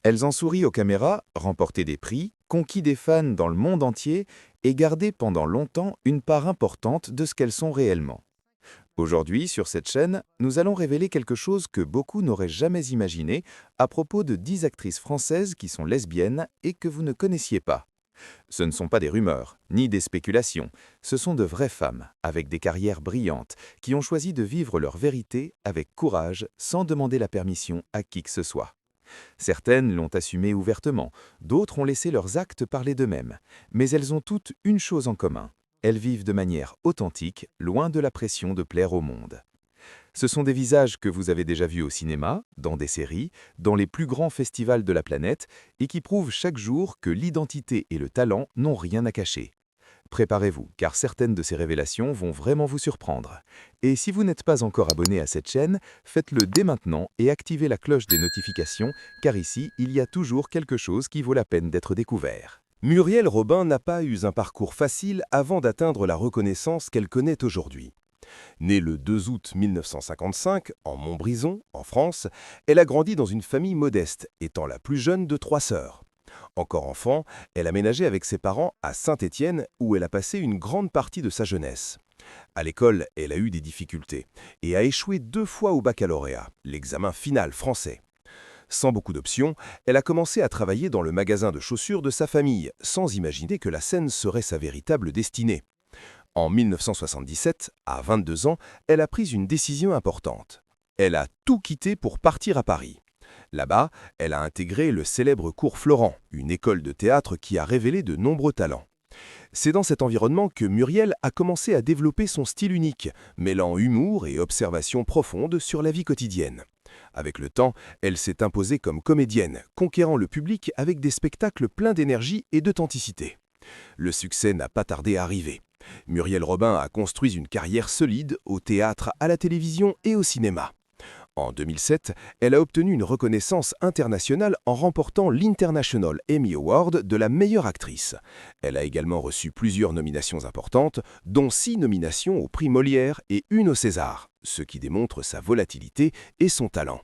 Elles ont souri aux caméras, remporté des prix, conquis des fans dans le monde entier et gardé pendant longtemps une part importante de ce qu'elles sont réellement. Aujourd'hui, sur cette chaîne, nous allons révéler quelque chose que beaucoup n'auraient jamais imaginé à propos de 10 actrices françaises qui sont lesbiennes et que vous ne connaissiez pas. Ce ne sont pas des rumeurs, ni des spéculations, ce sont de vraies femmes, avec des carrières brillantes, qui ont choisi de vivre leur vérité avec courage, sans demander la permission à qui que ce soit. Certaines l'ont assumé ouvertement, d'autres ont laissé leurs actes parler d'eux-mêmes, mais elles ont toutes une chose en commun. Elles vivent de manière authentique, loin de la pression de plaire au monde. Ce sont des visages que vous avez déjà vus au cinéma, dans des séries, dans les plus grands festivals de la planète, et qui prouvent chaque jour que l'identité et le talent n'ont rien à cacher. Préparez-vous, car certaines de ces révélations vont vraiment vous surprendre. Et si vous n'êtes pas encore abonné à cette chaîne, faites-le dès maintenant et activez la cloche des notifications, car ici, il y a toujours quelque chose qui vaut la peine d'être découvert. Muriel Robin n'a pas eu un parcours facile avant d'atteindre la reconnaissance qu'elle connaît aujourd'hui. Née le 2 août 1955, en Montbrison, en France, elle a grandi dans une famille modeste, étant la plus jeune de 3 sœurs. Encore enfant, elle a ménagé avec ses parents à Saint-Étienne, où elle a passé une grande partie de sa jeunesse. À l'école, elle a eu des difficultés et a échoué 2 fois au baccalauréat, l'examen final français. Sans beaucoup d'options, elle a commencé à travailler dans le magasin de chaussures de sa famille, sans imaginer que la scène serait sa véritable destinée. En 1977, à 22 ans, elle a pris une décision importante. Elle a tout quitté pour partir à Paris. Là-bas, elle a intégré le célèbre cours Florent, une école de théâtre qui a révélé de nombreux talents. C'est dans cet environnement que Muriel a commencé à développer son style unique, mêlant humour et observation profonde sur la vie quotidienne. Avec le temps, elle s'est imposée comme comédienne, conquérant le public avec des spectacles pleins d'énergie et d'authenticité. Le succès n'a pas tardé à arriver. Muriel Robin a construit une carrière solide au théâtre, à la télévision et au cinéma. En 2007, elle a obtenu une reconnaissance internationale en remportant l'International Emmy Award de la meilleure actrice. Elle a également reçu plusieurs nominations importantes, dont 6 nominations au prix Molière et 1 au César, ce qui démontre sa volatilité et son talent.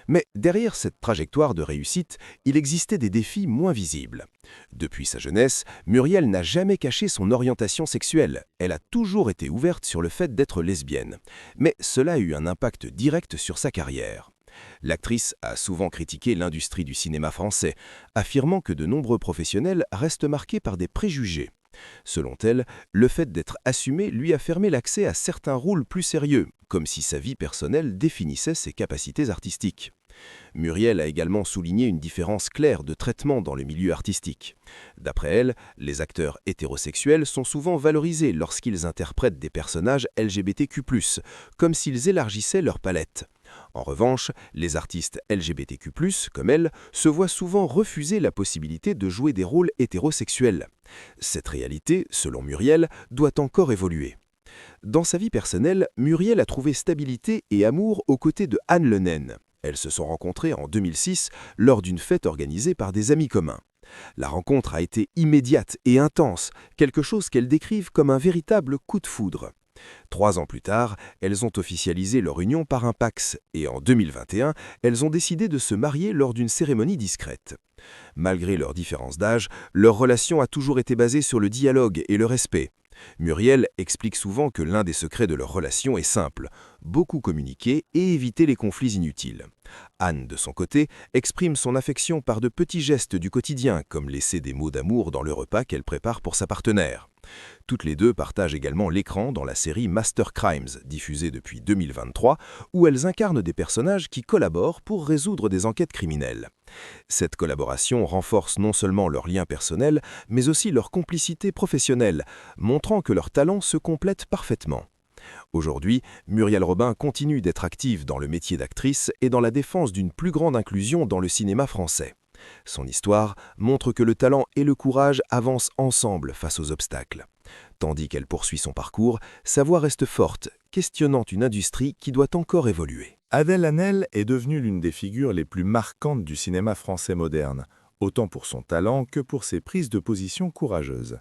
Mais derrière cette trajectoire de réussite, il existait des défis moins visibles. Depuis sa jeunesse, Muriel n'a jamais caché son orientation sexuelle. Elle a toujours été ouverte sur le fait d'être lesbienne. Mais cela a eu un impact direct sur sa carrière. L'actrice a souvent critiqué l'industrie du cinéma français, affirmant que de nombreux professionnels restent marqués par des préjugés. Selon elle, le fait d'être assumée lui a fermé l'accès à certains rôles plus sérieux, comme si sa vie personnelle définissait ses capacités artistiques. Muriel a également souligné une différence claire de traitement dans le milieu artistique. D'après elle, les acteurs hétérosexuels sont souvent valorisés lorsqu'ils interprètent des personnages LGBTQ+, comme s'ils élargissaient leur palette. En revanche, les artistes LGBTQ+, comme elle, se voient souvent refuser la possibilité de jouer des rôles hétérosexuels. Cette réalité, selon Muriel, doit encore évoluer. Dans sa vie personnelle, Muriel a trouvé stabilité et amour aux côtés de Anne Le Naine. Elles se sont rencontrées en 2006 lors d'une fête organisée par des amis communs. La rencontre a été immédiate et intense, quelque chose qu'elles décrivent comme un véritable coup de foudre. 3 ans plus tard, elles ont officialisé leur union par un PACS et en 2021, elles ont décidé de se marier lors d'une cérémonie discrète. Malgré leurs différences d'âge, leur relation a toujours été basée sur le dialogue et le respect. Muriel explique souvent que l'un des secrets de leur relation est simple, beaucoup communiquer et éviter les conflits inutiles. Anne, de son côté, exprime son affection par de petits gestes du quotidien, comme laisser des mots d'amour dans le repas qu'elle prépare pour sa partenaire. Toutes les deux partagent également l'écran dans la série Master Crimes, diffusée depuis 2023, où elles incarnent des personnages qui collaborent pour résoudre des enquêtes criminelles. Cette collaboration renforce non seulement leur lien personnel, mais aussi leur complicité professionnelle, montrant que leurs talents se complètent parfaitement. Aujourd'hui, Muriel Robin continue d'être active dans le métier d'actrice et dans la défense d'une plus grande inclusion dans le cinéma français. Son histoire montre que le talent et le courage avancent ensemble face aux obstacles. Tandis qu'elle poursuit son parcours, sa voix reste forte, questionnant une industrie qui doit encore évoluer. Adèle Haenel est devenue l'une des figures les plus marquantes du cinéma français moderne, autant pour son talent que pour ses prises de position courageuses.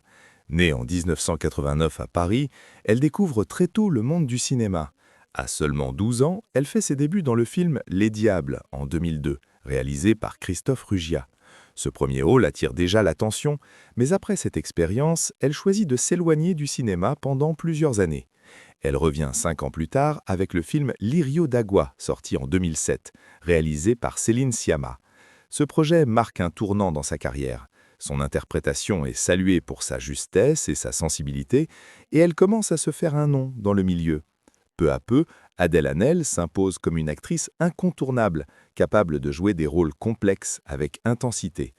Née en 1989 à Paris, elle découvre très tôt le monde du cinéma. À seulement 12 ans, elle fait ses débuts dans le film Les Diables en 2002, réalisé par Christophe Rugia. Ce premier rôle attire déjà l'attention, mais après cette expérience, elle choisit de s'éloigner du cinéma pendant plusieurs années. Elle revient 5 ans plus tard avec le film Lirio d'Agua, sorti en 2007, réalisé par Céline Sciamma. Ce projet marque un tournant dans sa carrière. Son interprétation est saluée pour sa justesse et sa sensibilité, et elle commence à se faire un nom dans le milieu. Peu à peu, Adèle Haenel s'impose comme une actrice incontournable, capable de jouer des rôles complexes avec intensité.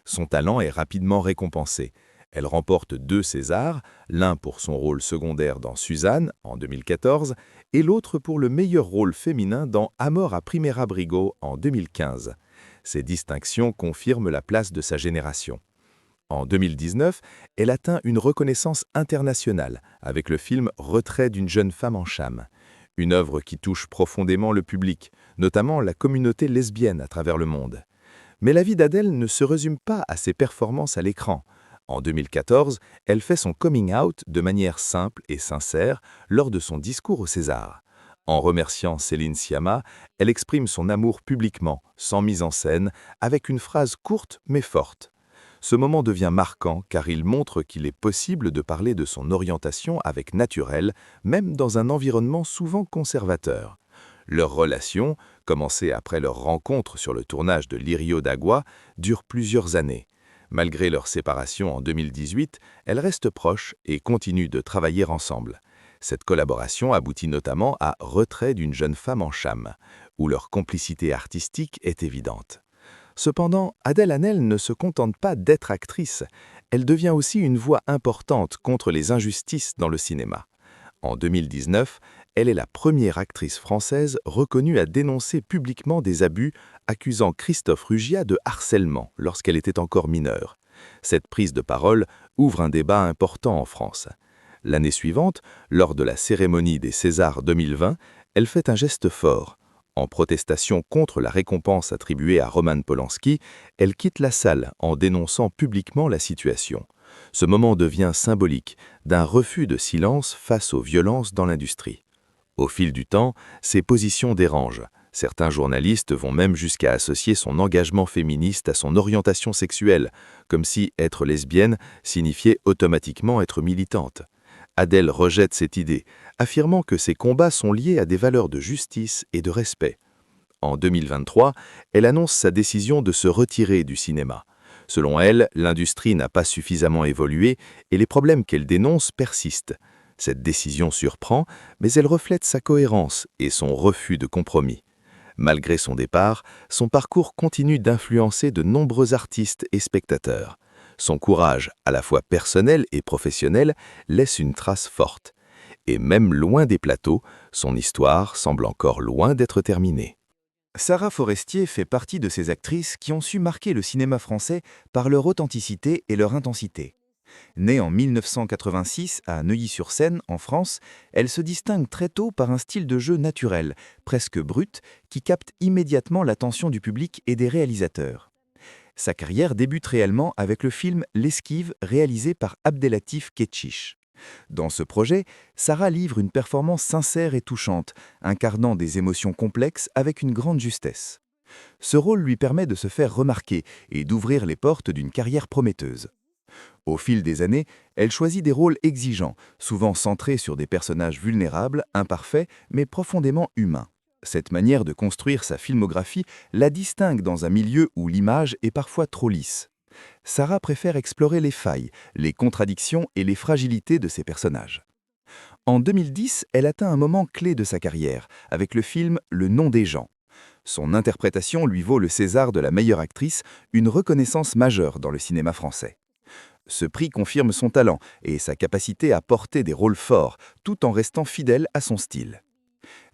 Son talent est rapidement récompensé. Elle remporte 2 Césars, l'un pour son rôle secondaire dans Suzanne, en 2014, et l'autre pour le meilleur rôle féminin dans Amor a Primera Abrigo, en 2015. Ces distinctions confirment la place de sa génération. En 2019, elle atteint une reconnaissance internationale avec le film Retrait d'une jeune femme en Cham, une œuvre qui touche profondément le public, notamment la communauté lesbienne à travers le monde. Mais la vie d'Adèle ne se résume pas à ses performances à l'écran. En 2014, elle fait son coming out de manière simple et sincère lors de son discours au César. En remerciant Céline Sciamma, elle exprime son amour publiquement, sans mise en scène, avec une phrase courte mais forte. Ce moment devient marquant car il montre qu'il est possible de parler de son orientation avec naturel, même dans un environnement souvent conservateur. Leur relation, commencée après leur rencontre sur le tournage de Lirio d'Agua, dure plusieurs années. Malgré leur séparation en 2018, elles restent proches et continuent de travailler ensemble. Cette collaboration aboutit notamment à Retrait d'une jeune femme en Cham, où leur complicité artistique est évidente. Cependant, Adèle Haenel ne se contente pas d'être actrice, elle devient aussi une voix importante contre les injustices dans le cinéma. En 2019, elle est la première actrice française reconnue à dénoncer publiquement des abus, accusant Christophe Rugia de harcèlement lorsqu'elle était encore mineure. Cette prise de parole ouvre un débat important en France. L'année suivante, lors de la cérémonie des Césars 2020, elle fait un geste fort. En protestation contre la récompense attribuée à Roman Polanski, elle quitte la salle en dénonçant publiquement la situation. Ce moment devient symbolique d'un refus de silence face aux violences dans l'industrie. Au fil du temps, ses positions dérangent. Certains journalistes vont même jusqu'à associer son engagement féministe à son orientation sexuelle, comme si être lesbienne signifiait automatiquement être militante. Adèle rejette cette idée, affirmant que ses combats sont liés à des valeurs de justice et de respect. En 2023, elle annonce sa décision de se retirer du cinéma. Selon elle, l'industrie n'a pas suffisamment évolué et les problèmes qu'elle dénonce persistent. Cette décision surprend, mais elle reflète sa cohérence et son refus de compromis. Malgré son départ, son parcours continue d'influencer de nombreux artistes et spectateurs. Son courage, à la fois personnel et professionnel, laisse une trace forte. Et même loin des plateaux, son histoire semble encore loin d'être terminée. Sarah Forestier fait partie de ces actrices qui ont su marquer le cinéma français par leur authenticité et leur intensité. Née en 1986 à Neuilly-sur-Seine, en France, elle se distingue très tôt par un style de jeu naturel, presque brut, qui capte immédiatement l'attention du public et des réalisateurs. Sa carrière débute réellement avec le film L'Esquive réalisé par Abdelatif Kechiche. Dans ce projet, Sarah livre une performance sincère et touchante, incarnant des émotions complexes avec une grande justesse. Ce rôle lui permet de se faire remarquer et d'ouvrir les portes d'une carrière prometteuse. Au fil des années, elle choisit des rôles exigeants, souvent centrés sur des personnages vulnérables, imparfaits, mais profondément humains. Cette manière de construire sa filmographie la distingue dans un milieu où l'image est parfois trop lisse. Sarah préfère explorer les failles, les contradictions et les fragilités de ses personnages. En 2010, elle atteint un moment clé de sa carrière, avec le film Le nom des gens. Son interprétation lui vaut le César de la meilleure actrice, une reconnaissance majeure dans le cinéma français. Ce prix confirme son talent et sa capacité à porter des rôles forts, tout en restant fidèle à son style.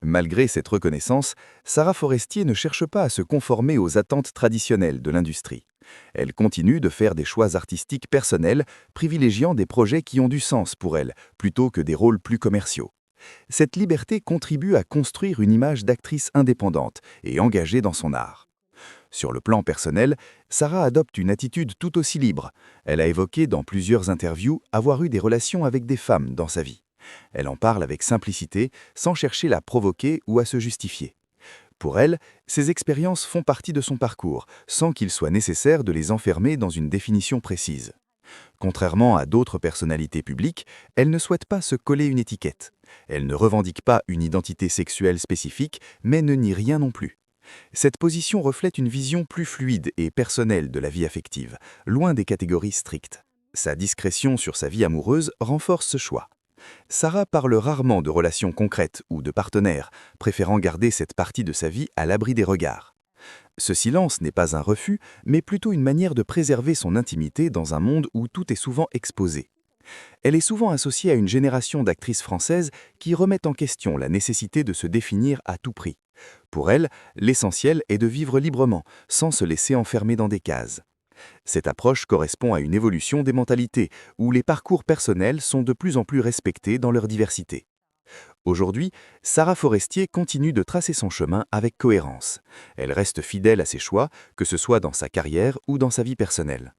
Malgré cette reconnaissance, Sarah Forestier ne cherche pas à se conformer aux attentes traditionnelles de l'industrie. Elle continue de faire des choix artistiques personnels, privilégiant des projets qui ont du sens pour elle, plutôt que des rôles plus commerciaux. Cette liberté contribue à construire une image d'actrice indépendante et engagée dans son art. Sur le plan personnel, Sarah adopte une attitude tout aussi libre. Elle a évoqué dans plusieurs interviews avoir eu des relations avec des femmes dans sa vie. Elle en parle avec simplicité, sans chercher à provoquer ou à se justifier. Pour elle, ces expériences font partie de son parcours, sans qu'il soit nécessaire de les enfermer dans une définition précise. Contrairement à d'autres personnalités publiques, elle ne souhaite pas se coller une étiquette. Elle ne revendique pas une identité sexuelle spécifique, mais ne nie rien non plus. Cette position reflète une vision plus fluide et personnelle de la vie affective, loin des catégories strictes. Sa discrétion sur sa vie amoureuse renforce ce choix. Sarah parle rarement de relations concrètes ou de partenaires, préférant garder cette partie de sa vie à l'abri des regards. Ce silence n'est pas un refus, mais plutôt une manière de préserver son intimité dans un monde où tout est souvent exposé. Elle est souvent associée à une génération d'actrices françaises qui remettent en question la nécessité de se définir à tout prix. Pour elle, l'essentiel est de vivre librement, sans se laisser enfermer dans des cases. Cette approche correspond à une évolution des mentalités, où les parcours personnels sont de plus en plus respectés dans leur diversité. Aujourd'hui, Sarah Forestier continue de tracer son chemin avec cohérence. Elle reste fidèle à ses choix, que ce soit dans sa carrière ou dans sa vie personnelle.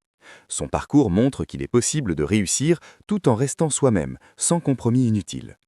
Son parcours montre qu'il est possible de réussir tout en restant soi-même, sans compromis inutile.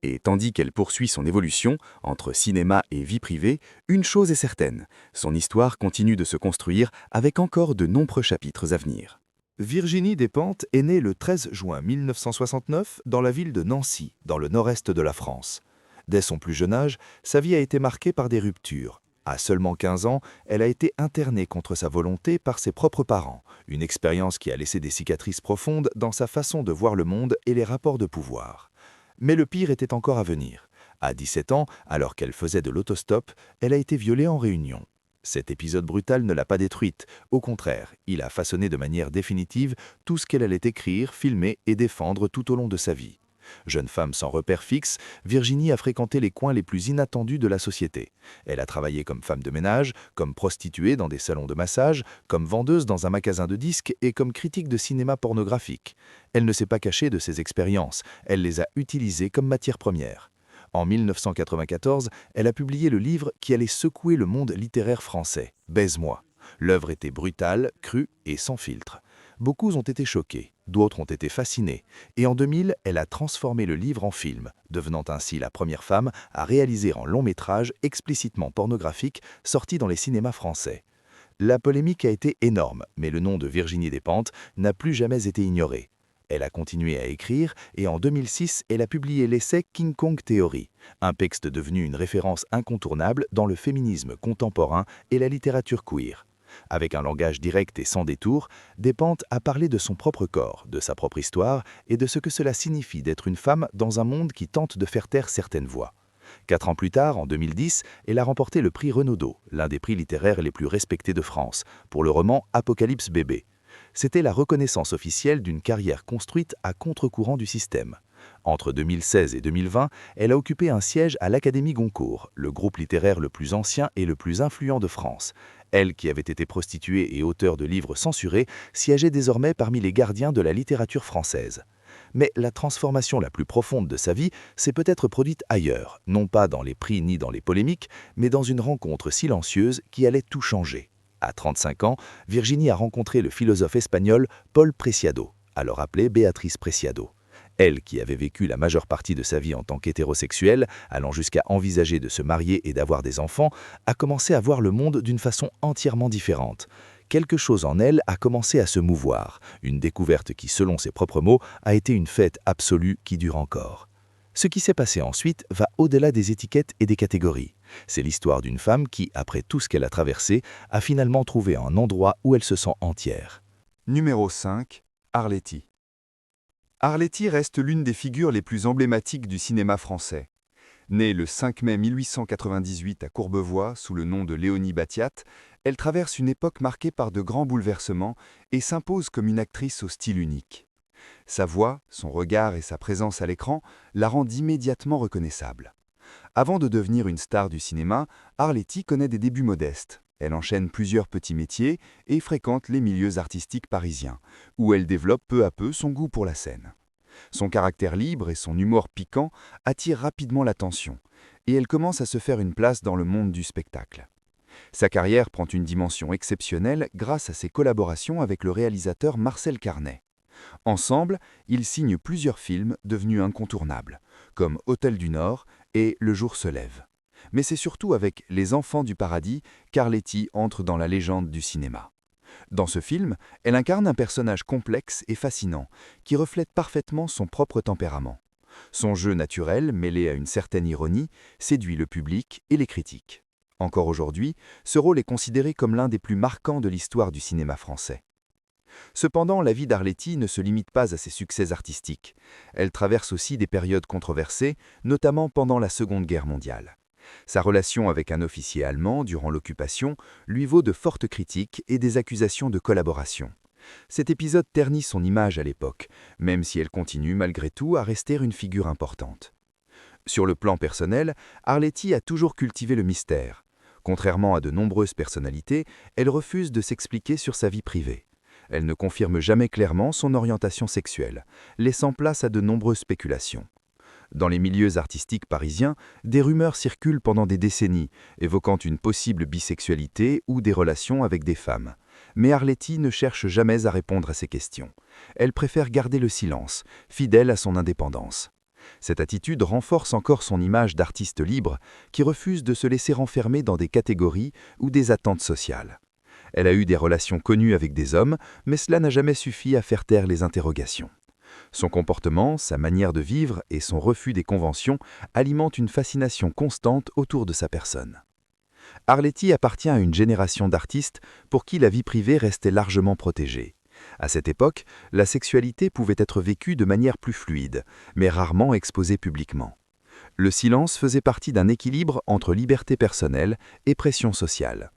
Et tandis qu'elle poursuit son évolution entre cinéma et vie privée, une chose est certaine, son histoire continue de se construire avec encore de nombreux chapitres à venir. Virginie Despentes est née le 13 juin 1969 dans la ville de Nancy, dans le nord-est de la France. Dès son plus jeune âge, sa vie a été marquée par des ruptures. À seulement 15 ans, elle a été internée contre sa volonté par ses propres parents, une expérience qui a laissé des cicatrices profondes dans sa façon de voir le monde et les rapports de pouvoir. Mais le pire était encore à venir. À 17 ans, alors qu'elle faisait de l'autostop, elle a été violée en Réunion. Cet épisode brutal ne l'a pas détruite. Au contraire, il a façonné de manière définitive tout ce qu'elle allait écrire, filmer et défendre tout au long de sa vie. Jeune femme sans repère fixe, Virginie a fréquenté les coins les plus inattendus de la société. Elle a travaillé comme femme de ménage, comme prostituée dans des salons de massage, comme vendeuse dans un magasin de disques et comme critique de cinéma pornographique. Elle ne s'est pas cachée de ses expériences, elle les a utilisées comme matière première. En 1994, elle a publié le livre qui allait secouer le monde littéraire français, Baise-moi. L'œuvre était brutale, crue et sans filtre. Beaucoup ont été choqués, d'autres ont été fascinés, et en 2000, elle a transformé le livre en film, devenant ainsi la première femme à réaliser en long métrage explicitement pornographique sorti dans les cinémas français. La polémique a été énorme, mais le nom de Virginie Despentes n'a plus jamais été ignoré. Elle a continué à écrire et en 2006, elle a publié l'essai King Kong Theory, un texte devenu une référence incontournable dans le féminisme contemporain et la littérature queer. Avec un langage direct et sans détour, Despentes a parlé de son propre corps, de sa propre histoire et de ce que cela signifie d'être une femme dans un monde qui tente de faire taire certaines voix. 4 ans plus tard, en 2010, elle a remporté le prix Renaudot, l'un des prix littéraires les plus respectés de France, pour le roman Apocalypse bébé. C'était la reconnaissance officielle d'une carrière construite à contre-courant du système. Entre 2016 et 2020, elle a occupé un siège à l'Académie Goncourt, le groupe littéraire le plus ancien et le plus influent de France. Elle, qui avait été prostituée et auteure de livres censurés, siégeait désormais parmi les gardiens de la littérature française. Mais la transformation la plus profonde de sa vie s'est peut-être produite ailleurs, non pas dans les prix ni dans les polémiques, mais dans une rencontre silencieuse qui allait tout changer. À 35 ans, Virginie a rencontré le philosophe espagnol Paul Preciado, alors appelé Béatrice Preciado. Elle, qui avait vécu la majeure partie de sa vie en tant qu'hétérosexuelle, allant jusqu'à envisager de se marier et d'avoir des enfants, a commencé à voir le monde d'une façon entièrement différente. Quelque chose en elle a commencé à se mouvoir, une découverte qui, selon ses propres mots, a été une fête absolue qui dure encore. Ce qui s'est passé ensuite va au-delà des étiquettes et des catégories. C'est l'histoire d'une femme qui, après tout ce qu'elle a traversé, a finalement trouvé un endroit où elle se sent entière. Numéro 5. Arletty. Arletty reste l'une des figures les plus emblématiques du cinéma français. Née le 5 mai 1898 à Courbevoie sous le nom de Léonie Bathiat, elle traverse une époque marquée par de grands bouleversements et s'impose comme une actrice au style unique. Sa voix, son regard et sa présence à l'écran la rendent immédiatement reconnaissable. Avant de devenir une star du cinéma, Arletty connaît des débuts modestes. Elle enchaîne plusieurs petits métiers et fréquente les milieux artistiques parisiens, où elle développe peu à peu son goût pour la scène. Son caractère libre et son humour piquant attirent rapidement l'attention, et elle commence à se faire une place dans le monde du spectacle. Sa carrière prend une dimension exceptionnelle grâce à ses collaborations avec le réalisateur Marcel Carnet. Ensemble, ils signent plusieurs films devenus incontournables, comme Hôtel du Nord et Le jour se lève. Mais c'est surtout avec Les Enfants du paradis qu'Arletty entre dans la légende du cinéma. Dans ce film, elle incarne un personnage complexe et fascinant, qui reflète parfaitement son propre tempérament. Son jeu naturel, mêlé à une certaine ironie, séduit le public et les critiques. Encore aujourd'hui, ce rôle est considéré comme l'un des plus marquants de l'histoire du cinéma français. Cependant, la vie d'Arletty ne se limite pas à ses succès artistiques. Elle traverse aussi des périodes controversées, notamment pendant la Seconde Guerre mondiale. Sa relation avec un officier allemand durant l'occupation lui vaut de fortes critiques et des accusations de collaboration. Cet épisode ternit son image à l'époque, même si elle continue malgré tout à rester une figure importante. Sur le plan personnel, Arletty a toujours cultivé le mystère. Contrairement à de nombreuses personnalités, elle refuse de s'expliquer sur sa vie privée. Elle ne confirme jamais clairement son orientation sexuelle, laissant place à de nombreuses spéculations. Dans les milieux artistiques parisiens, des rumeurs circulent pendant des décennies, évoquant une possible bisexualité ou des relations avec des femmes. Mais Arletty ne cherche jamais à répondre à ces questions. Elle préfère garder le silence, fidèle à son indépendance. Cette attitude renforce encore son image d'artiste libre, qui refuse de se laisser enfermer dans des catégories ou des attentes sociales. Elle a eu des relations connues avec des hommes, mais cela n'a jamais suffi à faire taire les interrogations. Son comportement, sa manière de vivre et son refus des conventions alimentent une fascination constante autour de sa personne. Arletty appartient à une génération d'artistes pour qui la vie privée restait largement protégée. À cette époque, la sexualité pouvait être vécue de manière plus fluide, mais rarement exposée publiquement. Le silence faisait partie d'un équilibre entre liberté personnelle et pression sociale.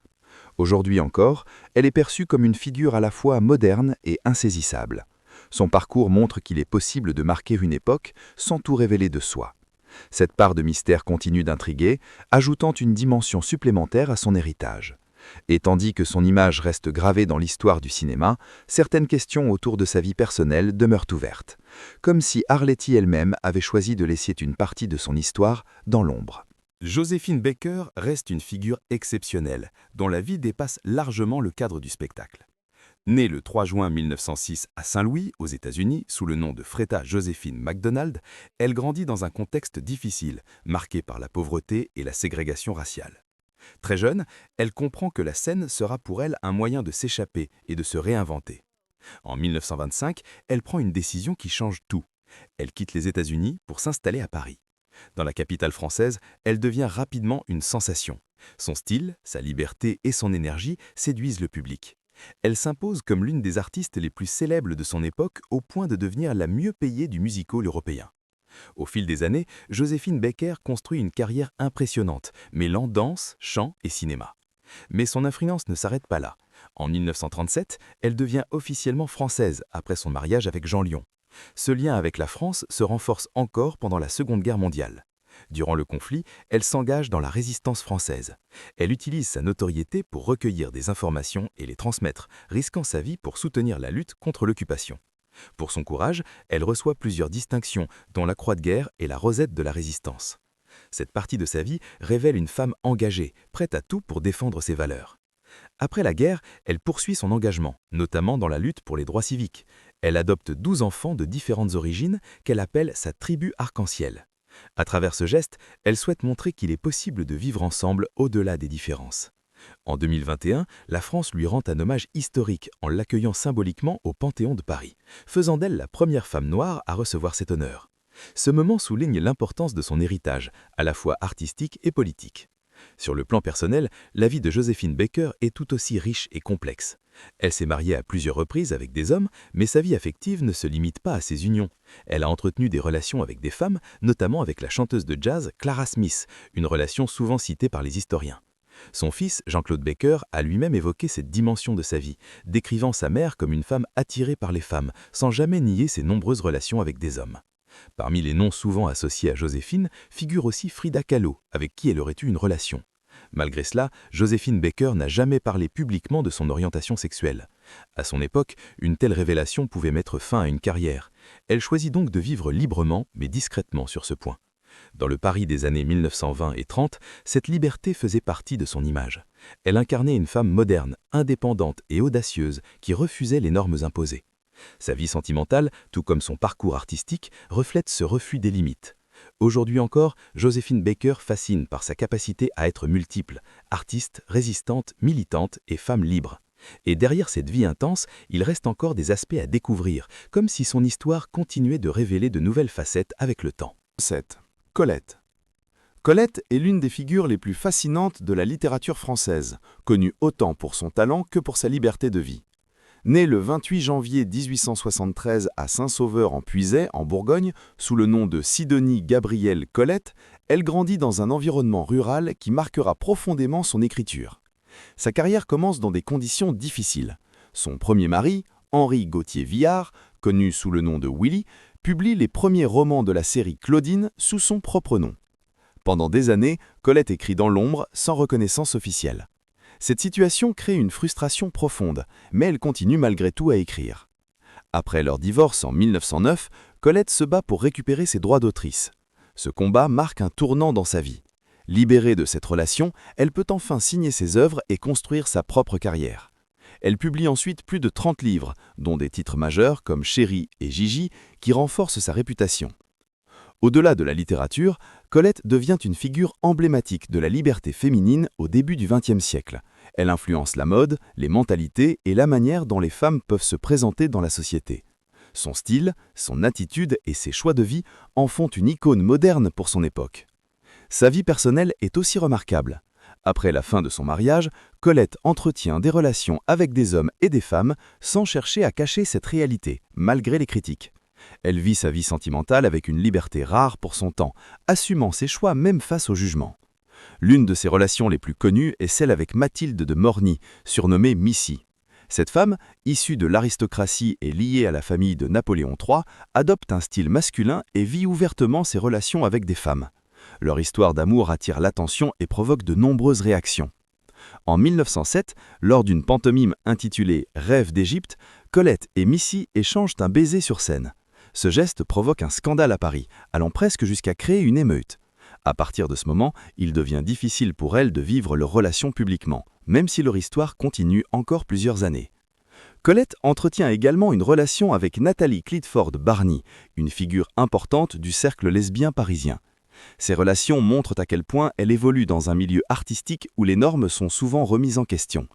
Aujourd'hui encore, elle est perçue comme une figure à la fois moderne et insaisissable. Son parcours montre qu'il est possible de marquer une époque sans tout révéler de soi. Cette part de mystère continue d'intriguer, ajoutant une dimension supplémentaire à son héritage. Et tandis que son image reste gravée dans l'histoire du cinéma, certaines questions autour de sa vie personnelle demeurent ouvertes, comme si Arletty elle-même avait choisi de laisser une partie de son histoire dans l'ombre. Joséphine Baker reste une figure exceptionnelle, dont la vie dépasse largement le cadre du spectacle. Née le 3 juin 1906 à Saint-Louis, aux États-Unis, sous le nom de Freda Joséphine MacDonald, elle grandit dans un contexte difficile, marqué par la pauvreté et la ségrégation raciale. Très jeune, elle comprend que la scène sera pour elle un moyen de s'échapper et de se réinventer. En 1925, elle prend une décision qui change tout. Elle quitte les États-Unis pour s'installer à Paris. Dans la capitale française, elle devient rapidement une sensation. Son style, sa liberté et son énergie séduisent le public. Elle s'impose comme l'une des artistes les plus célèbres de son époque au point de devenir la mieux payée du music-hall européen. Au fil des années, Joséphine Baker construit une carrière impressionnante, mêlant danse, chant et cinéma. Mais son influence ne s'arrête pas là. En 1937, elle devient officiellement française après son mariage avec Jean Lion. Ce lien avec la France se renforce encore pendant la Seconde Guerre mondiale. Durant le conflit, elle s'engage dans la résistance française. Elle utilise sa notoriété pour recueillir des informations et les transmettre, risquant sa vie pour soutenir la lutte contre l'occupation. Pour son courage, elle reçoit plusieurs distinctions, dont la Croix de guerre et la Rosette de la Résistance. Cette partie de sa vie révèle une femme engagée, prête à tout pour défendre ses valeurs. Après la guerre, elle poursuit son engagement, notamment dans la lutte pour les droits civiques. Elle adopte 12 enfants de différentes origines qu'elle appelle sa tribu arc-en-ciel. À travers ce geste, elle souhaite montrer qu'il est possible de vivre ensemble au-delà des différences. En 2021, la France lui rend un hommage historique en l'accueillant symboliquement au Panthéon de Paris, faisant d'elle la première femme noire à recevoir cet honneur. Ce moment souligne l'importance de son héritage, à la fois artistique et politique. Sur le plan personnel, la vie de Joséphine Baker est tout aussi riche et complexe. Elle s'est mariée à plusieurs reprises avec des hommes, mais sa vie affective ne se limite pas à ces unions. Elle a entretenu des relations avec des femmes, notamment avec la chanteuse de jazz Clara Smith, une relation souvent citée par les historiens. Son fils, Jean-Claude Baker, a lui-même évoqué cette dimension de sa vie, décrivant sa mère comme une femme attirée par les femmes, sans jamais nier ses nombreuses relations avec des hommes. Parmi les noms souvent associés à Joséphine figure aussi Frida Kahlo, avec qui elle aurait eu une relation. Malgré cela, Joséphine Baker n'a jamais parlé publiquement de son orientation sexuelle. À son époque, une telle révélation pouvait mettre fin à une carrière. Elle choisit donc de vivre librement, mais discrètement sur ce point. Dans le Paris des années 1920 et 30, cette liberté faisait partie de son image. Elle incarnait une femme moderne, indépendante et audacieuse qui refusait les normes imposées. Sa vie sentimentale, tout comme son parcours artistique, reflète ce refus des limites. Aujourd'hui encore, Joséphine Baker fascine par sa capacité à être multiple, artiste, résistante, militante et femme libre. Et derrière cette vie intense, il reste encore des aspects à découvrir, comme si son histoire continuait de révéler de nouvelles facettes avec le temps. 7. Colette. Colette est l'une des figures les plus fascinantes de la littérature française, connue autant pour son talent que pour sa liberté de vie. Née le 28 janvier 1873 à Saint-Sauveur en Puisaye, en Bourgogne, sous le nom de Sidonie Gabrielle Colette, elle grandit dans un environnement rural qui marquera profondément son écriture. Sa carrière commence dans des conditions difficiles. Son premier mari, Henri Gauthier Villard, connu sous le nom de Willy, publie les premiers romans de la série Claudine sous son propre nom. Pendant des années, Colette écrit dans l'ombre, sans reconnaissance officielle. Cette situation crée une frustration profonde, mais elle continue malgré tout à écrire. Après leur divorce en 1909, Colette se bat pour récupérer ses droits d'autrice. Ce combat marque un tournant dans sa vie. Libérée de cette relation, elle peut enfin signer ses œuvres et construire sa propre carrière. Elle publie ensuite plus de 30 livres, dont des titres majeurs comme Chérie et Gigi, qui renforcent sa réputation. Au-delà de la littérature, Colette devient une figure emblématique de la liberté féminine au début du XXe siècle. Elle influence la mode, les mentalités et la manière dont les femmes peuvent se présenter dans la société. Son style, son attitude et ses choix de vie en font une icône moderne pour son époque. Sa vie personnelle est aussi remarquable. Après la fin de son mariage, Colette entretient des relations avec des hommes et des femmes sans chercher à cacher cette réalité, malgré les critiques. Elle vit sa vie sentimentale avec une liberté rare pour son temps, assumant ses choix même face au jugement. L'une de ses relations les plus connues est celle avec Mathilde de Morny, surnommée Missy. Cette femme, issue de l'aristocratie et liée à la famille de Napoléon III, adopte un style masculin et vit ouvertement ses relations avec des femmes. Leur histoire d'amour attire l'attention et provoque de nombreuses réactions. En 1907, lors d'une pantomime intitulée « Rêve d'Égypte », Colette et Missy échangent un baiser sur scène. Ce geste provoque un scandale à Paris, allant presque jusqu'à créer une émeute. À partir de ce moment, il devient difficile pour elles de vivre leur relation publiquement, même si leur histoire continue encore plusieurs années. Colette entretient également une relation avec Nathalie Clifford Barney, une figure importante du cercle lesbien parisien. Ces relations montrent à quel point elle évolue dans un milieu artistique où les normes sont souvent remises en question.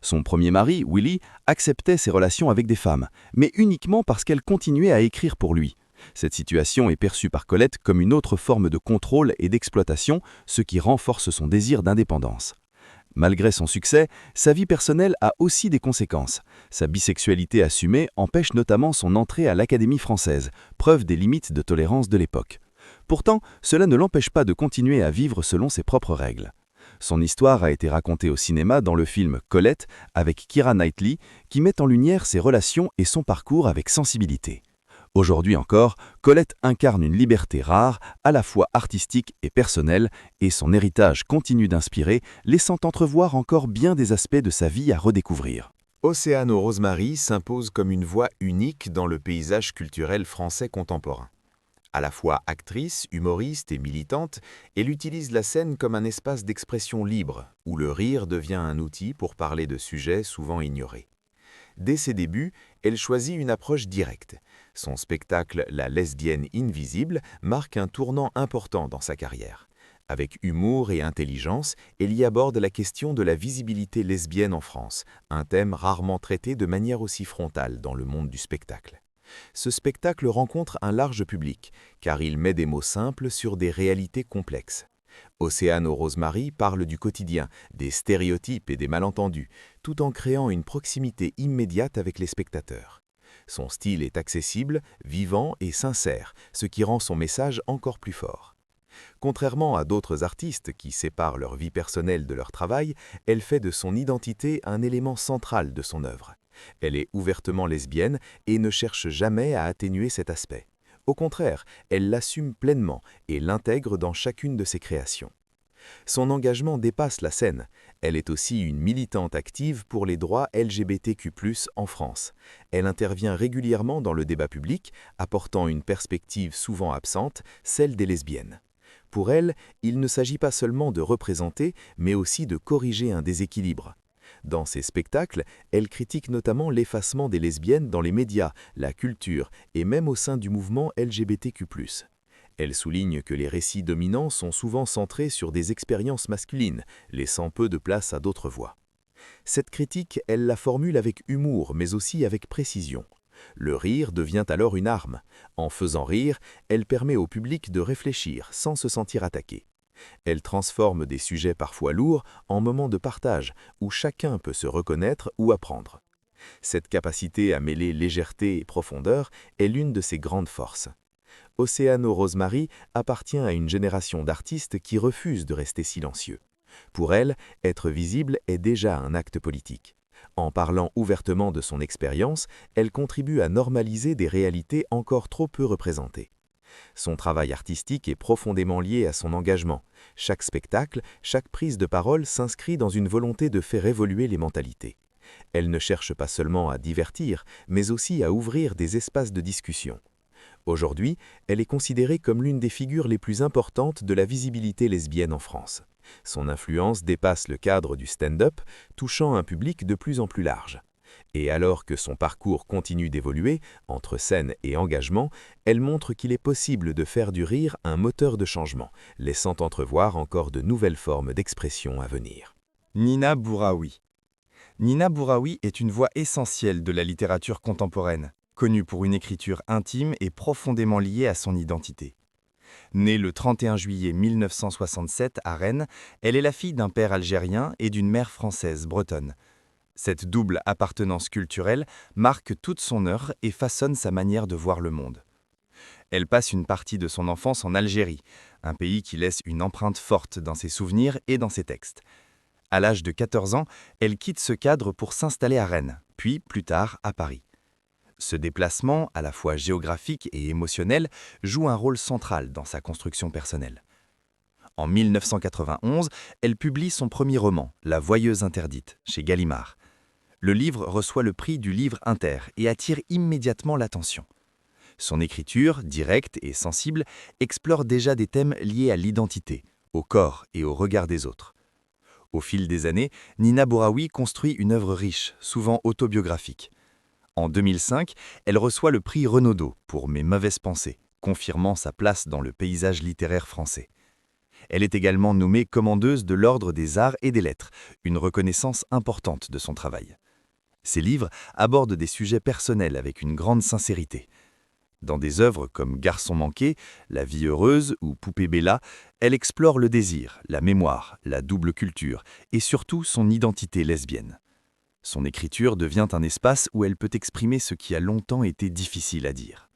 Son premier mari, Willy, acceptait ses relations avec des femmes, mais uniquement parce qu'elle continuait à écrire pour lui. Cette situation est perçue par Colette comme une autre forme de contrôle et d'exploitation, ce qui renforce son désir d'indépendance. Malgré son succès, sa vie personnelle a aussi des conséquences. Sa bisexualité assumée empêche notamment son entrée à l'Académie française, preuve des limites de tolérance de l'époque. Pourtant, cela ne l'empêche pas de continuer à vivre selon ses propres règles. Son histoire a été racontée au cinéma dans le film Colette avec Keira Knightley, qui met en lumière ses relations et son parcours avec sensibilité. Aujourd'hui encore, Colette incarne une liberté rare, à la fois artistique et personnelle, et son héritage continue d'inspirer, laissant entrevoir encore bien des aspects de sa vie à redécouvrir. Océano Rosemary s'impose comme une voix unique dans le paysage culturel français contemporain. À la fois actrice, humoriste et militante, elle utilise la scène comme un espace d'expression libre, où le rire devient un outil pour parler de sujets souvent ignorés. Dès ses débuts, elle choisit une approche directe. Son spectacle « La lesbienne invisible » marque un tournant important dans sa carrière. Avec humour et intelligence, elle y aborde la question de la visibilité lesbienne en France, un thème rarement traité de manière aussi frontale dans le monde du spectacle. Ce spectacle rencontre un large public, car il met des mots simples sur des réalités complexes. Océano Rosemary parle du quotidien, des stéréotypes et des malentendus, tout en créant une proximité immédiate avec les spectateurs. Son style est accessible, vivant et sincère, ce qui rend son message encore plus fort. Contrairement à d'autres artistes qui séparent leur vie personnelle de leur travail, elle fait de son identité un élément central de son œuvre. Elle est ouvertement lesbienne et ne cherche jamais à atténuer cet aspect. Au contraire, elle l'assume pleinement et l'intègre dans chacune de ses créations. Son engagement dépasse la scène. Elle est aussi une militante active pour les droits LGBTQ+, en France. Elle intervient régulièrement dans le débat public, apportant une perspective souvent absente, celle des lesbiennes. Pour elle, il ne s'agit pas seulement de représenter, mais aussi de corriger un déséquilibre. Dans ses spectacles, elle critique notamment l'effacement des lesbiennes dans les médias, la culture et même au sein du mouvement LGBTQ+. Elle souligne que les récits dominants sont souvent centrés sur des expériences masculines, laissant peu de place à d'autres voix. Cette critique, elle la formule avec humour, mais aussi avec précision. Le rire devient alors une arme. En faisant rire, elle permet au public de réfléchir sans se sentir attaqué. Elle transforme des sujets parfois lourds en moments de partage, où chacun peut se reconnaître ou apprendre. Cette capacité à mêler légèreté et profondeur est l'une de ses grandes forces. Oceano Rosemary appartient à une génération d'artistes qui refusent de rester silencieux. Pour elle, être visible est déjà un acte politique. En parlant ouvertement de son expérience, elle contribue à normaliser des réalités encore trop peu représentées. Son travail artistique est profondément lié à son engagement. Chaque spectacle, chaque prise de parole s'inscrit dans une volonté de faire évoluer les mentalités. Elle ne cherche pas seulement à divertir, mais aussi à ouvrir des espaces de discussion. Aujourd'hui, elle est considérée comme l'une des figures les plus importantes de la visibilité lesbienne en France. Son influence dépasse le cadre du stand-up, touchant un public de plus en plus large. Et alors que son parcours continue d'évoluer, entre scène et engagement, elle montre qu'il est possible de faire du rire un moteur de changement, laissant entrevoir encore de nouvelles formes d'expression à venir. Nina Bouraoui. Nina Bouraoui est une voix essentielle de la littérature contemporaine, connue pour une écriture intime et profondément liée à son identité. Née le 31 juillet 1967 à Rennes, elle est la fille d'un père algérien et d'une mère française bretonne. Cette double appartenance culturelle marque toute son œuvre et façonne sa manière de voir le monde. Elle passe une partie de son enfance en Algérie, un pays qui laisse une empreinte forte dans ses souvenirs et dans ses textes. À l'âge de 14 ans, elle quitte ce cadre pour s'installer à Rennes, puis plus tard à Paris. Ce déplacement, à la fois géographique et émotionnel, joue un rôle central dans sa construction personnelle. En 1991, elle publie son premier roman, La Voyeuse interdite, chez Gallimard. Le livre reçoit le prix du Livre Inter et attire immédiatement l'attention. Son écriture, directe et sensible, explore déjà des thèmes liés à l'identité, au corps et au regard des autres. Au fil des années, Nina Bouraoui construit une œuvre riche, souvent autobiographique. En 2005, elle reçoit le prix Renaudot pour Mes mauvaises pensées, confirmant sa place dans le paysage littéraire français. Elle est également nommée commandeuse de l'Ordre des Arts et des Lettres, une reconnaissance importante de son travail. Ses livres abordent des sujets personnels avec une grande sincérité. Dans des œuvres comme Garçon manqué, La vie heureuse ou Poupée Bella, elle explore le désir, la mémoire, la double culture et surtout son identité lesbienne. Son écriture devient un espace où elle peut exprimer ce qui a longtemps été difficile à dire.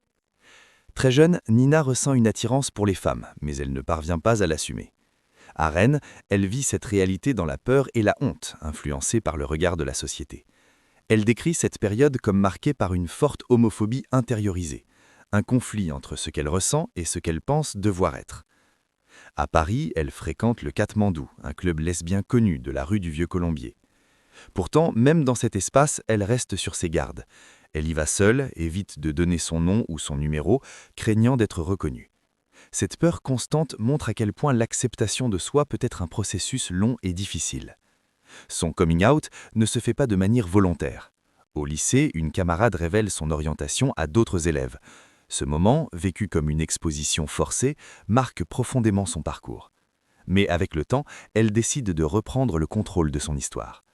Très jeune, Nina ressent une attirance pour les femmes, mais elle ne parvient pas à l'assumer. À Rennes, elle vit cette réalité dans la peur et la honte, influencée par le regard de la société. Elle décrit cette période comme marquée par une forte homophobie intériorisée, un conflit entre ce qu'elle ressent et ce qu'elle pense devoir être. À Paris, elle fréquente le Katmandou, un club lesbien connu de la rue du Vieux-Colombier. Pourtant, même dans cet espace, elle reste sur ses gardes. Elle y va seule, évite de donner son nom ou son numéro, craignant d'être reconnue. Cette peur constante montre à quel point l'acceptation de soi peut être un processus long et difficile. Son coming out ne se fait pas de manière volontaire. Au lycée, une camarade révèle son orientation à d'autres élèves. Ce moment, vécu comme une exposition forcée, marque profondément son parcours. Mais avec le temps, elle décide de reprendre le contrôle de son histoire.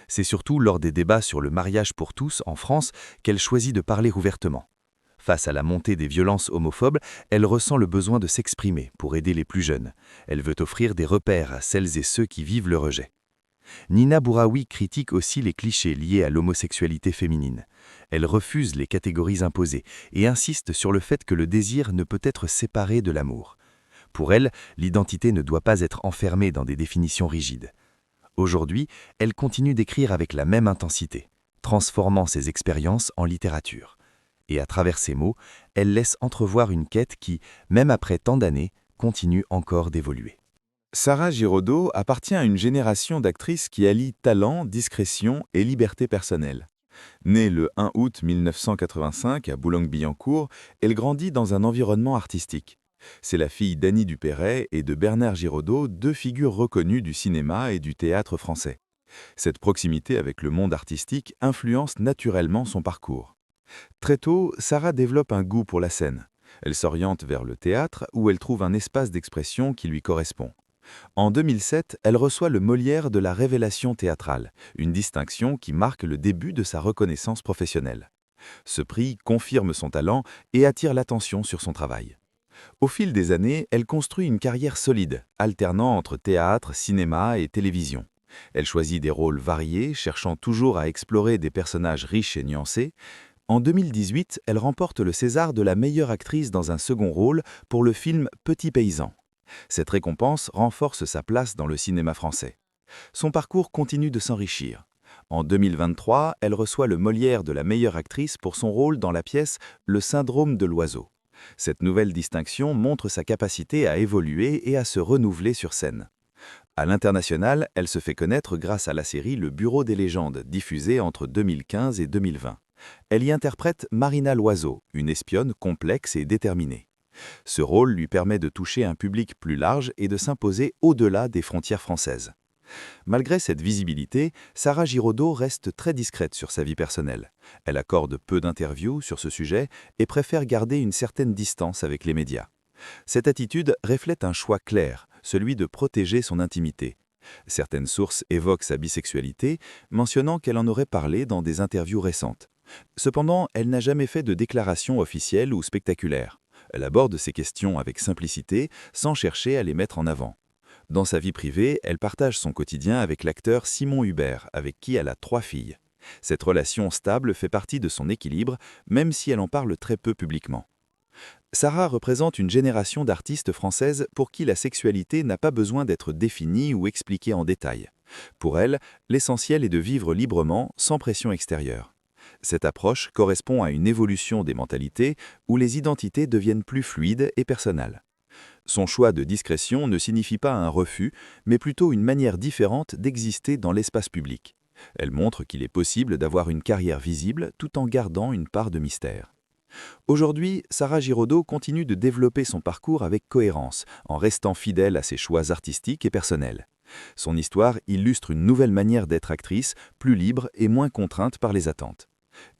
C'est surtout lors des débats sur le mariage pour tous en France qu'elle choisit de parler ouvertement. Face à la montée des violences homophobes, elle ressent le besoin de s'exprimer pour aider les plus jeunes. Elle veut offrir des repères à celles et ceux qui vivent le rejet. Nina Bouraoui critique aussi les clichés liés à l'homosexualité féminine. Elle refuse les catégories imposées et insiste sur le fait que le désir ne peut être séparé de l'amour. Pour elle, l'identité ne doit pas être enfermée dans des définitions rigides. Aujourd'hui, elle continue d'écrire avec la même intensité, transformant ses expériences en littérature. Et à travers ses mots, elle laisse entrevoir une quête qui, même après tant d'années, continue encore d'évoluer. Sarah Giraudot appartient à une génération d'actrices qui allient talent, discrétion et liberté personnelle. Née le 1 août 1985 à Boulogne-Billancourt, elle grandit dans un environnement artistique. C'est la fille d'Annie Dupéret et de Bernard Giraudot, deux figures reconnues du cinéma et du théâtre français. Cette proximité avec le monde artistique influence naturellement son parcours. Très tôt, Sarah développe un goût pour la scène. Elle s'oriente vers le théâtre où elle trouve un espace d'expression qui lui correspond. En 2007, elle reçoit le Molière de la révélation théâtrale, une distinction qui marque le début de sa reconnaissance professionnelle. Ce prix confirme son talent et attire l'attention sur son travail. Au fil des années, elle construit une carrière solide, alternant entre théâtre, cinéma et télévision. Elle choisit des rôles variés, cherchant toujours à explorer des personnages riches et nuancés. En 2018, elle remporte le César de la meilleure actrice dans un second rôle pour le film Petit paysan. Cette récompense renforce sa place dans le cinéma français. Son parcours continue de s'enrichir. En 2023, elle reçoit le Molière de la meilleure actrice pour son rôle dans la pièce Le syndrome de l'oiseau. Cette nouvelle distinction montre sa capacité à évoluer et à se renouveler sur scène. À l'international, elle se fait connaître grâce à la série Le Bureau des légendes, diffusée entre 2015 et 2020. Elle y interprète Marina Loiseau, une espionne complexe et déterminée. Ce rôle lui permet de toucher un public plus large et de s'imposer au-delà des frontières françaises. Malgré cette visibilité, Sarah Giraudot reste très discrète sur sa vie personnelle. Elle accorde peu d'interviews sur ce sujet et préfère garder une certaine distance avec les médias. Cette attitude reflète un choix clair, celui de protéger son intimité. Certaines sources évoquent sa bisexualité, mentionnant qu'elle en aurait parlé dans des interviews récentes. Cependant, elle n'a jamais fait de déclaration officielle ou spectaculaire. Elle aborde ces questions avec simplicité, sans chercher à les mettre en avant. Dans sa vie privée, elle partage son quotidien avec l'acteur Simon Hubert, avec qui elle a 3 filles. Cette relation stable fait partie de son équilibre, même si elle en parle très peu publiquement. Sarah représente une génération d'artistes françaises pour qui la sexualité n'a pas besoin d'être définie ou expliquée en détail. Pour elle, l'essentiel est de vivre librement, sans pression extérieure. Cette approche correspond à une évolution des mentalités où les identités deviennent plus fluides et personnelles. Son choix de discrétion ne signifie pas un refus, mais plutôt une manière différente d'exister dans l'espace public. Elle montre qu'il est possible d'avoir une carrière visible tout en gardant une part de mystère. Aujourd'hui, Sarah Giraudot continue de développer son parcours avec cohérence, en restant fidèle à ses choix artistiques et personnels. Son histoire illustre une nouvelle manière d'être actrice, plus libre et moins contrainte par les attentes.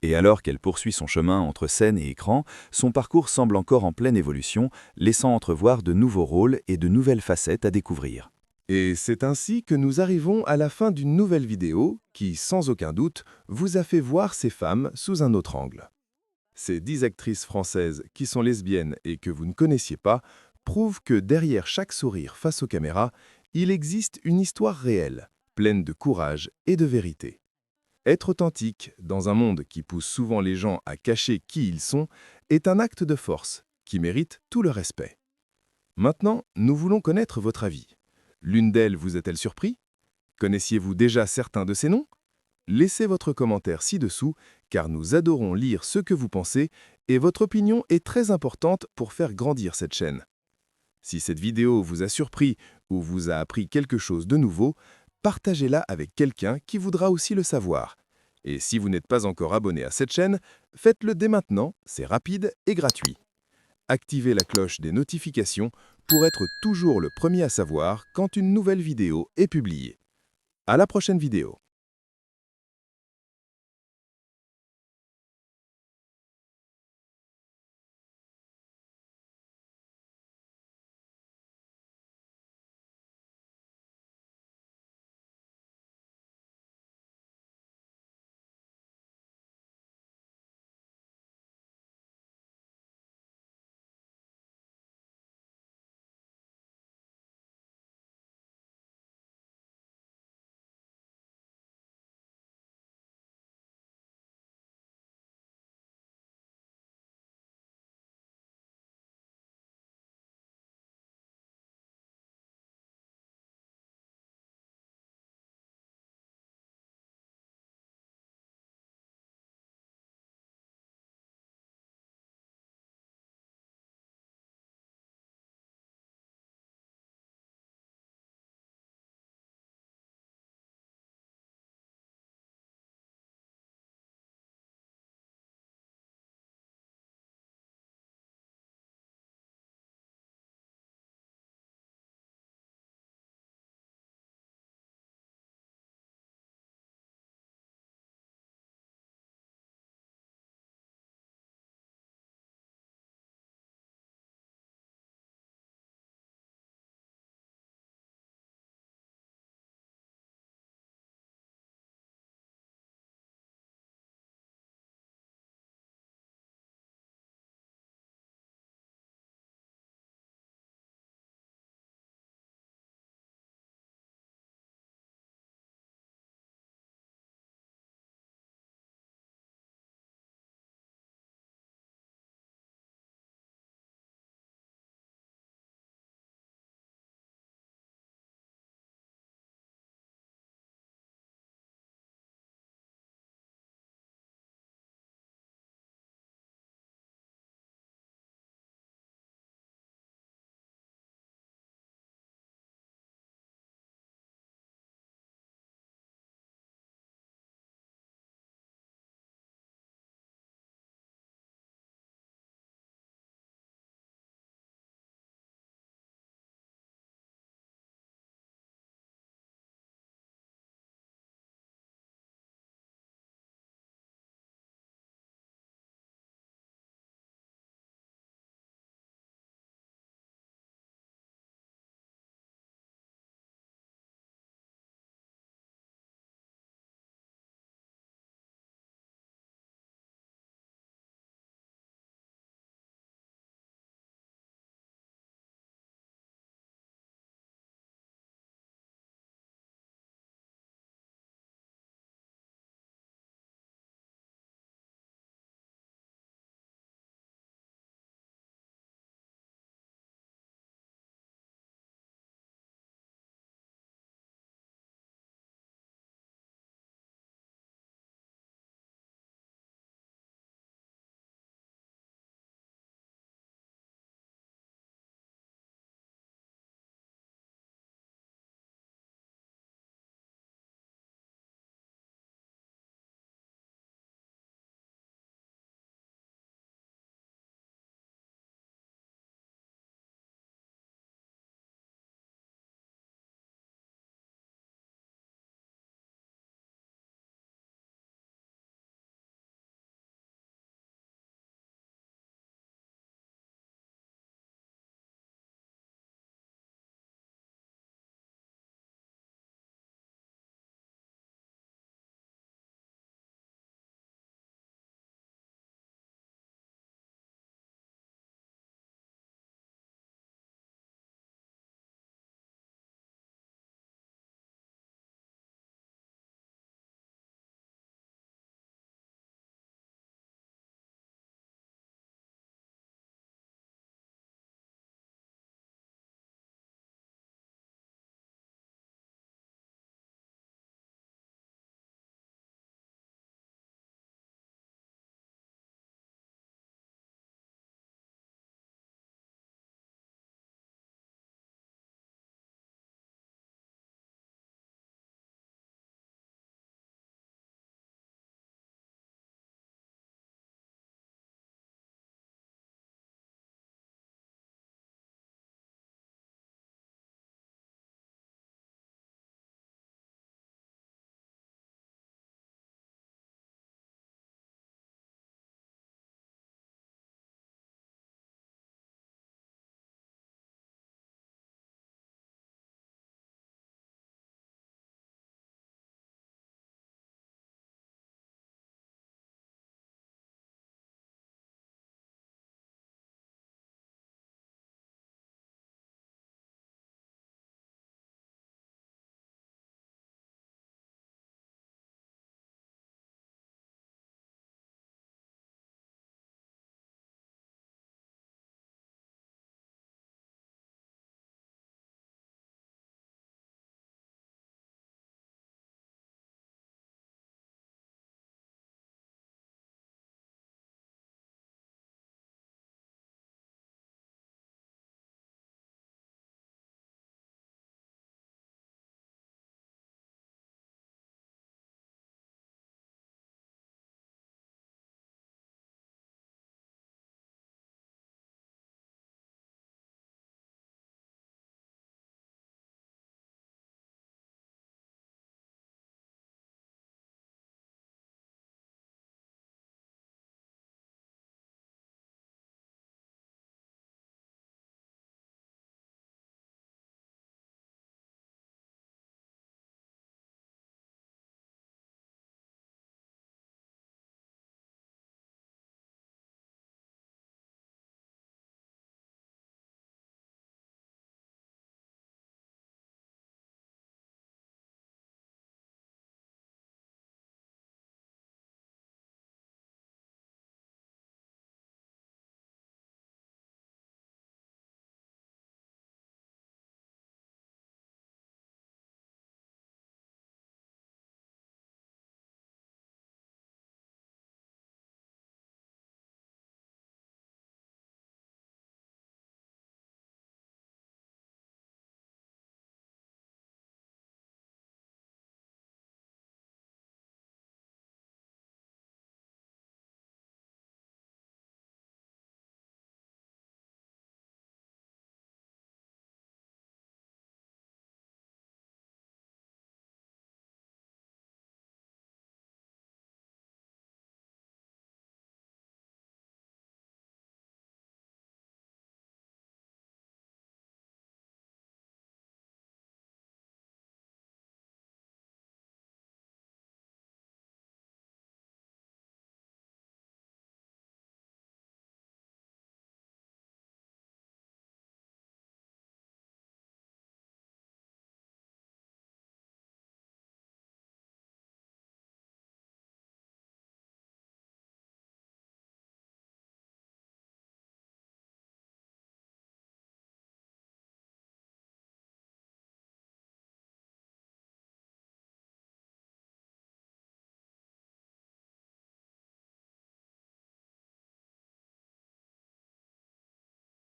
Et alors qu'elle poursuit son chemin entre scène et écran, son parcours semble encore en pleine évolution, laissant entrevoir de nouveaux rôles et de nouvelles facettes à découvrir. Et c'est ainsi que nous arrivons à la fin d'une nouvelle vidéo qui, sans aucun doute, vous a fait voir ces femmes sous un autre angle. Ces 10 actrices françaises qui sont lesbiennes et que vous ne connaissiez pas prouvent que derrière chaque sourire face aux caméras, il existe une histoire réelle, pleine de courage et de vérité. Être authentique dans un monde qui pousse souvent les gens à cacher qui ils sont est un acte de force qui mérite tout le respect. Maintenant, nous voulons connaître votre avis. L'une d'elles vous a-t-elle surpris? Connaissiez-vous déjà certains de ces noms? Laissez votre commentaire ci-dessous car nous adorons lire ce que vous pensez et votre opinion est très importante pour faire grandir cette chaîne. Si cette vidéo vous a surpris ou vous a appris quelque chose de nouveau, partagez-la avec quelqu'un qui voudra aussi le savoir. Et si vous n'êtes pas encore abonné à cette chaîne, faites-le dès maintenant, c'est rapide et gratuit. Activez la cloche des notifications pour être toujours le premier à savoir quand une nouvelle vidéo est publiée. À la prochaine vidéo.